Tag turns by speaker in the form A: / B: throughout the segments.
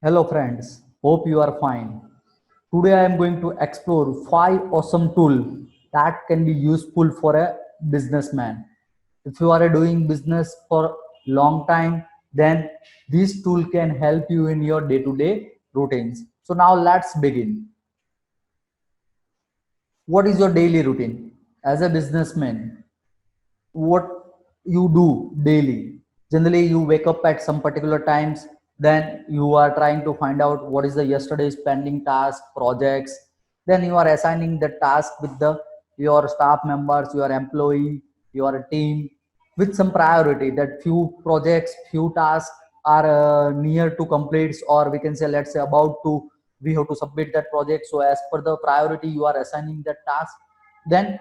A: Hello friends, hope you are fine. Today I am going to explore 5 awesome tools that can be useful for a businessman. If you are doing business for long time, then this tool can help you in your day-to-day routines. So now let's begin. What is your daily routine as a businessman? What you do daily? Generally you wake up at some particular times, then you are trying to find out what is the yesterday's pending task projects, then you are assigning the task with the your staff members, your employee, your team, with some priority that few projects, few tasks are near to complete, or we can say, let's say, about to, we have to submit that project. So as per the priority you are assigning that task. Then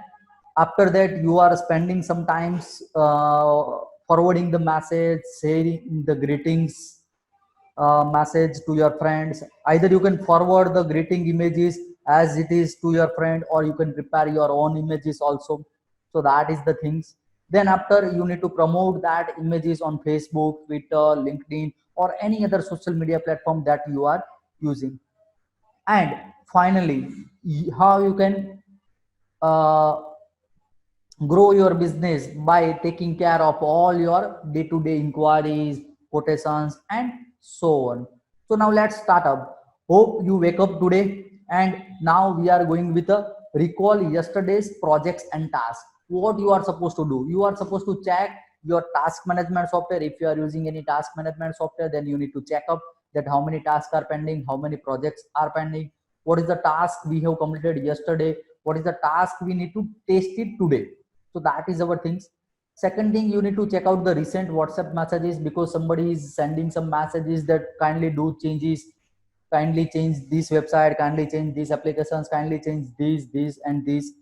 A: after that you are spending some times forwarding the message, sharing the greetings message to your friends. Either you can forward the greeting images as it is to your friend, or you can prepare your own images also. So that is the things. Then after, you need to promote that images on Facebook, Twitter, LinkedIn, or any other social media platform that you are using. And finally, how you can uh, grow your business by taking care of all your day-to-day inquiries, quotations, and so on. So now let's start up. Hope you wake up today, and now we are going with a recall yesterday's projects and tasks. What you are supposed to do? You are supposed to check your task management software. If you are using any task management software, then you need to check up that how many tasks are pending, how many projects are pending, what is the task we have completed yesterday, what is the task we need to test it today. So that is our things. Second thing, you need to check out the recent WhatsApp messages, because somebody is sending some messages that kindly do changes, kindly change this website, kindly change these applications, kindly change these and these.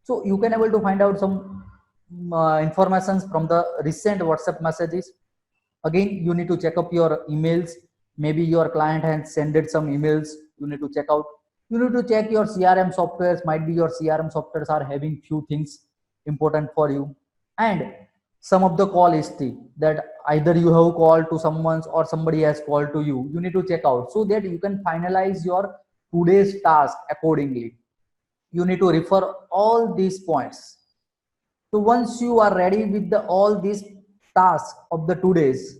A: So you can able to find out some informations from the recent WhatsApp messages. Again, you need to check up your emails. Maybe your client has sent some emails, you need to check out. You need to check your CRM softwares. Might be your CRM softwares are having few things important for you. And some of the call history, that either you have called to someone or somebody has called to you, you need to check out, so that you can finalize your today's task accordingly. You need to refer all these points. So once you are ready with the all these tasks of the today's,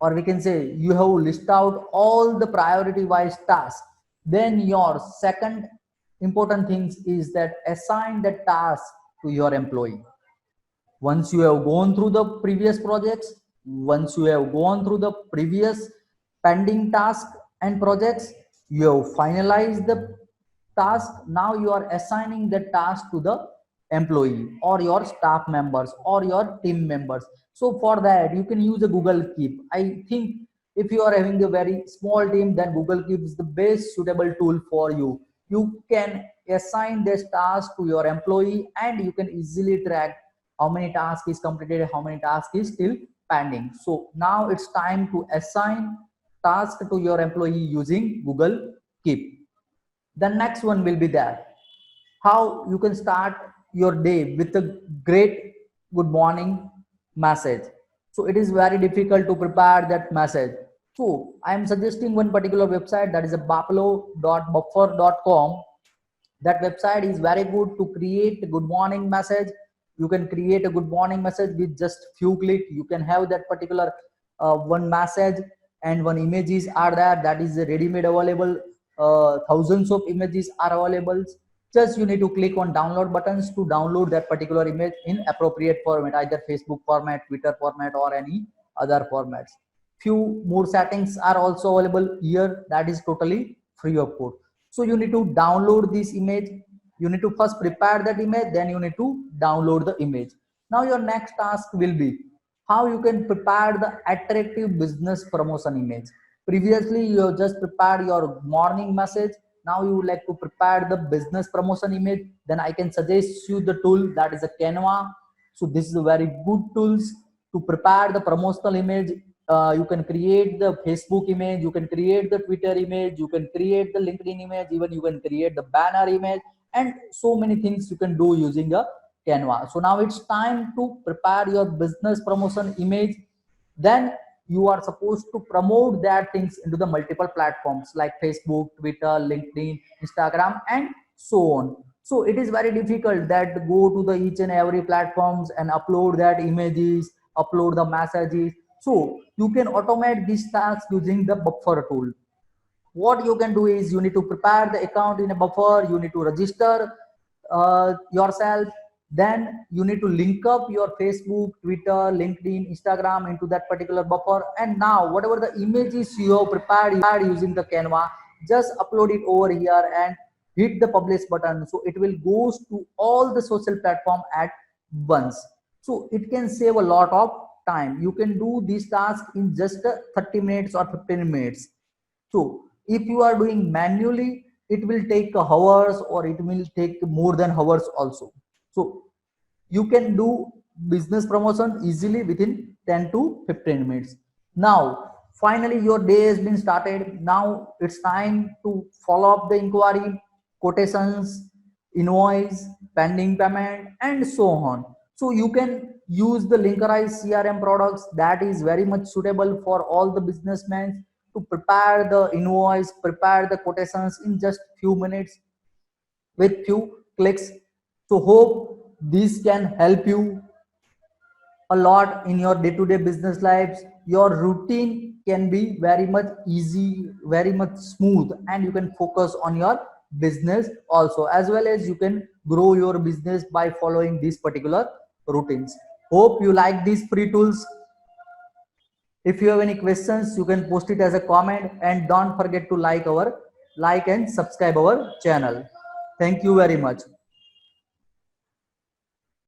A: or we can say you have list out all the priority wise tasks, then your second important things is that assign the task to your employee. Once you have gone through the previous projects, once you have gone through the previous pending task and projects, you have finalized the task. Now you are assigning the task to the employee or your staff members or your team members. So for that, you can use a Google Keep. I think if you are having a very small team, then Google Keep is the best suitable tool for you. You can assign this task to your employee, and you can easily track how many tasks is completed, how many tasks is still pending. So now it's time to assign task to your employee using Google Keep. The next one will be there, how you can start your day with a great good morning message. So it is very difficult to prepare that message. So I am suggesting one particular website, that is a buffalo.buffer.com. That website is very good to create a good morning message. You can create a good morning message with just few click. You can have that particular one message, and one images are there, that is ready made available. Thousands of images are available. Just you need to click on download buttons to download that particular image in appropriate format, either Facebook format, Twitter format, or any other formats. Few more settings are also available here, that is totally free of cost. So you need to download this image. You need to first prepare that image, then you need to download the image. Now your next task will be how you can prepare the attractive business promotion image. Previously you have just prepared your morning message. Now you would like to prepare the business promotion image, then I can suggest you the tool, that is a Canva. So this is a very good tools to prepare the promotional image. You can create the Facebook image, you can create the Twitter image, you can create the LinkedIn image, even you can create the banner image, and so many things you can do using a Canva. So now it's time to prepare your business promotion image. Then you are supposed to promote that things into the multiple platforms like Facebook, Twitter, LinkedIn, Instagram, and so on. So it is very difficult that go to the each and every platforms and upload that images, upload the messages. So you can automate this task using the buffer tool. What you can do is you need to prepare the account in a buffer, you need to register yourself, then you need to link up your Facebook, Twitter, LinkedIn, Instagram into that particular buffer, and now whatever the images you have prepared using the Canva, just upload it over here and hit the publish button, so it will goes to all the social platform at once. So it can save a lot of time. You can do this task in just 30 minutes or 15 minutes. So if you are doing manually, it will take hours or it will take more than hours also. So you can do business promotion easily within 10 to 15 minutes. Now, finally, your day has been started. Now it's time to follow up the inquiry, quotations, invoice, pending payment, and so on. So you can use the Linkerize CRM products that is very much suitable for all the businessmen to prepare the invoice, prepare the quotations in just few minutes with few clicks. So hope this can help you a lot in your day-to-day business lives. Your routine can be very much easy, very much smooth, and you can focus on your business also, as well as you can grow your business by following these particular routines. Hope you like these free tools. If you have any questions, you can post it as a comment, and don't forget to like and subscribe our channel. Thank you very much.